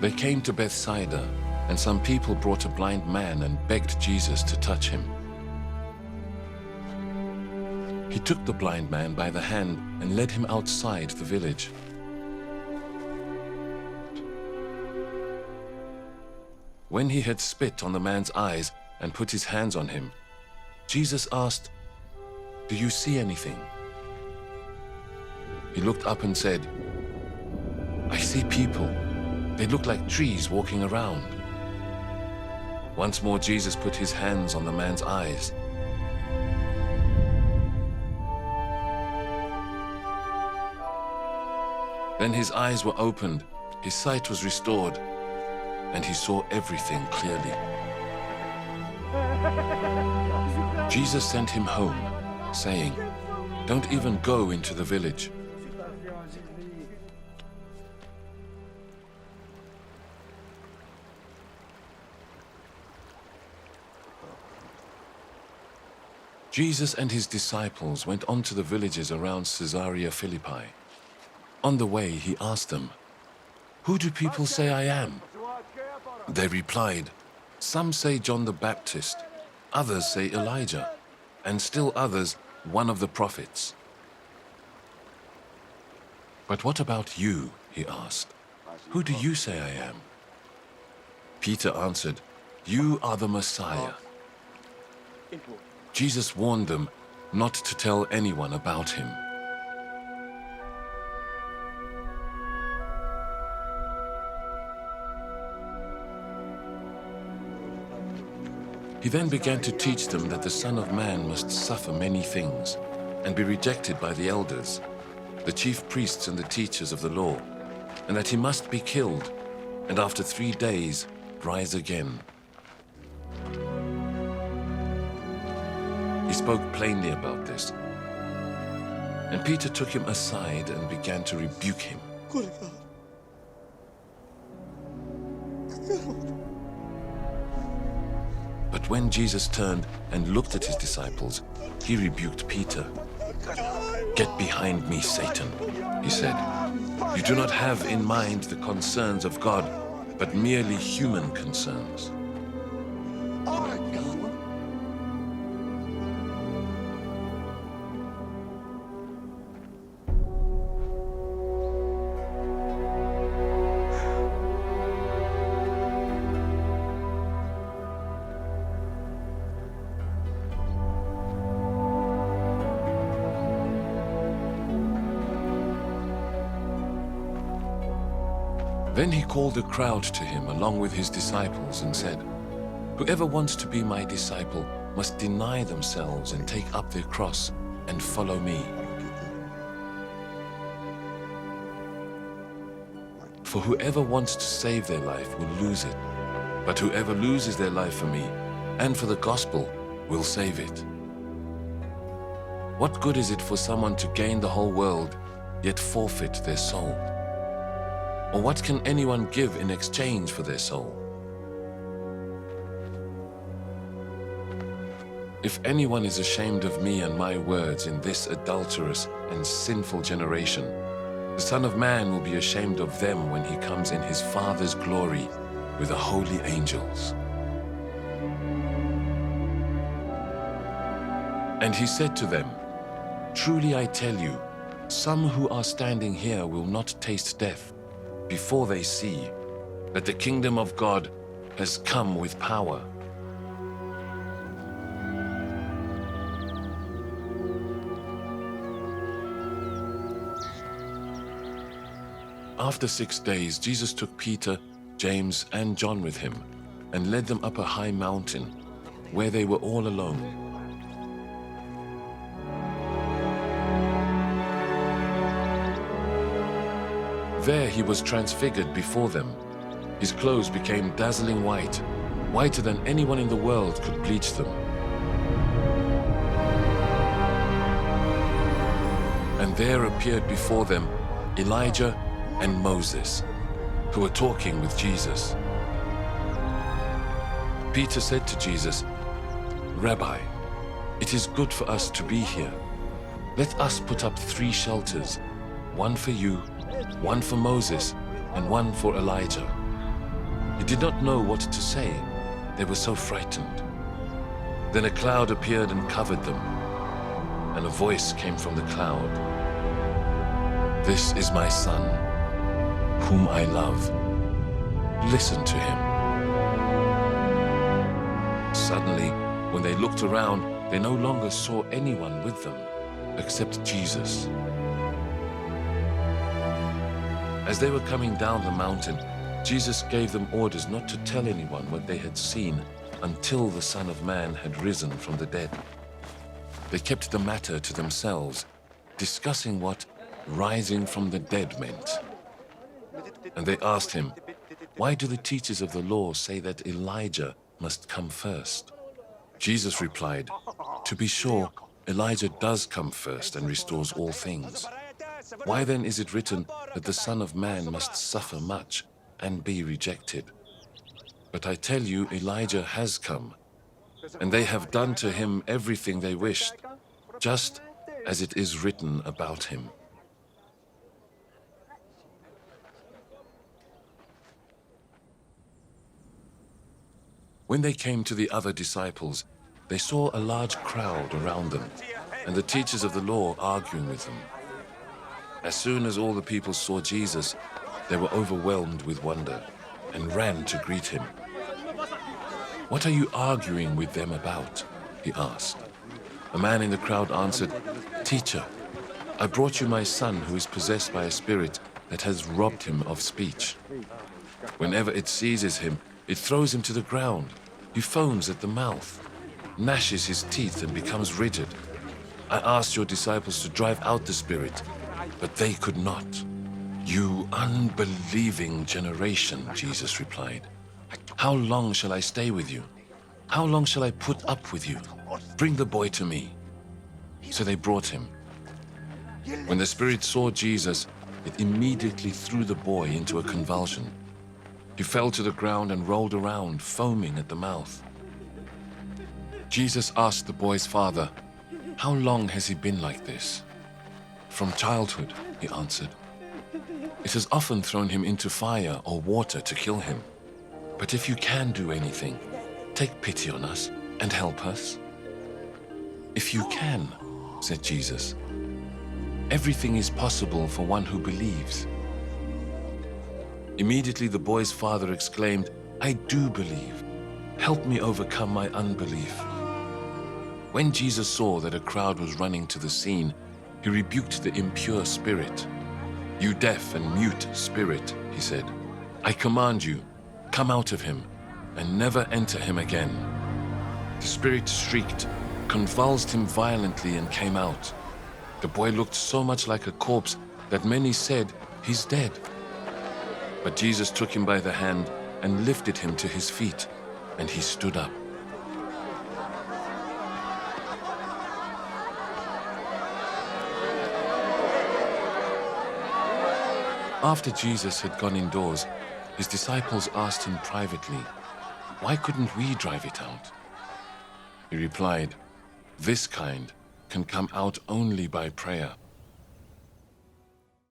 They came to Bethsaida, and some people brought a blind man and begged Jesus to touch him. He took the blind man by the hand and led him outside the village. When he had spit on the man's eyes and put his hands on him, Jesus asked, "Do you see anything?" He looked up and said, "I see people. They look like trees walking around." Once more Jesus put his hands on the man's eyes. Then his eyes were opened, his sight was restored, and he saw everything clearly. Jesus sent him home, saying, "Don't even go into the village." Jesus and his disciples went on to the villages around Caesarea Philippi. On the way, he asked them, "Who do people say I am?" They replied, "Some say John the Baptist, others say Elijah, and still others, one of the prophets." "But what about you?" he asked. "Who do you say I am?" Peter answered, "You are the Messiah." Jesus warned them not to tell anyone about him. He then began to teach them that the Son of Man must suffer many things and be rejected by the elders, the chief priests and the teachers of the law, and that he must be killed and after 3 days rise again. He spoke plainly about this, and Peter took him aside and began to rebuke him. But when Jesus turned and looked at his disciples, he rebuked Peter. "Get behind me, Satan," he said. "You do not have in mind the concerns of God, but merely human concerns." Then he called the crowd to him along with his disciples and said, "Whoever wants to be my disciple must deny themselves and take up their cross and follow me. For whoever wants to save their life will lose it, but whoever loses their life for me and for the gospel will save it. What good is it for someone to gain the whole world, yet forfeit their soul? Or what can anyone give in exchange for their soul? If anyone is ashamed of me and my words in this adulterous and sinful generation, the Son of Man will be ashamed of them when he comes in his Father's glory with the holy angels." And he said to them, "Truly I tell you, some who are standing here will not taste death before they see that the kingdom of God has come with power." After 6 days, Jesus took Peter, James, and John with him and led them up a high mountain where they were all alone. There he was transfigured before them. His clothes became dazzling white, whiter than anyone in the world could bleach them. And there appeared before them Elijah and Moses, who were talking with Jesus. Peter said to Jesus, "Rabbi, it is good for us to be here. Let us put up 3 shelters, one for you, one for Moses, and one for Elijah." He did not know what to say. They were so frightened. Then a cloud appeared and covered them, and a voice came from the cloud. "This is my son, whom I love. Listen to him." Suddenly, when they looked around, they no longer saw anyone with them except Jesus. As they were coming down the mountain, Jesus gave them orders not to tell anyone what they had seen until the Son of Man had risen from the dead. They kept the matter to themselves, discussing what rising from the dead meant. And they asked him, "Why do the teachers of the law say that Elijah must come first?" Jesus replied, "To be sure, Elijah does come first and restores all things. Why then is it written that the Son of Man must suffer much and be rejected? But I tell you, Elijah has come, and they have done to him everything they wished, just as it is written about him." When they came to the other disciples, they saw a large crowd around them, and the teachers of the law arguing with them. As soon as all the people saw Jesus, they were overwhelmed with wonder and ran to greet him. "What are you arguing with them about?" he asked. A man in the crowd answered, "Teacher, I brought you my son who is possessed by a spirit that has robbed him of speech. Whenever it seizes him, it throws him to the ground. He foams at the mouth, gnashes his teeth and becomes rigid. I asked your disciples to drive out the spirit, but they could not." "You unbelieving generation," Jesus replied. "How long shall I stay with you? How long shall I put up with you? Bring the boy to me." So they brought him. When the spirit saw Jesus, it immediately threw the boy into a convulsion. He fell to the ground and rolled around, foaming at the mouth. Jesus asked the boy's father, "How long has he been like this?" "From childhood," he answered. "It has often thrown him into fire or water to kill him. But if you can do anything, take pity on us and help us." "If you can," said Jesus. "Everything is possible for one who believes." Immediately the boy's father exclaimed, "I do believe. Help me overcome my unbelief." When Jesus saw that a crowd was running to the scene, he rebuked the impure spirit. "You deaf and mute spirit," he said, "I command you, come out of him and never enter him again." The spirit shrieked, convulsed him violently and came out. The boy looked so much like a corpse that many said, "He's dead." But Jesus took him by the hand and lifted him to his feet, and he stood up. After Jesus had gone indoors, his disciples asked him privately, "Why couldn't we drive it out?" He replied, "This kind can come out only by prayer."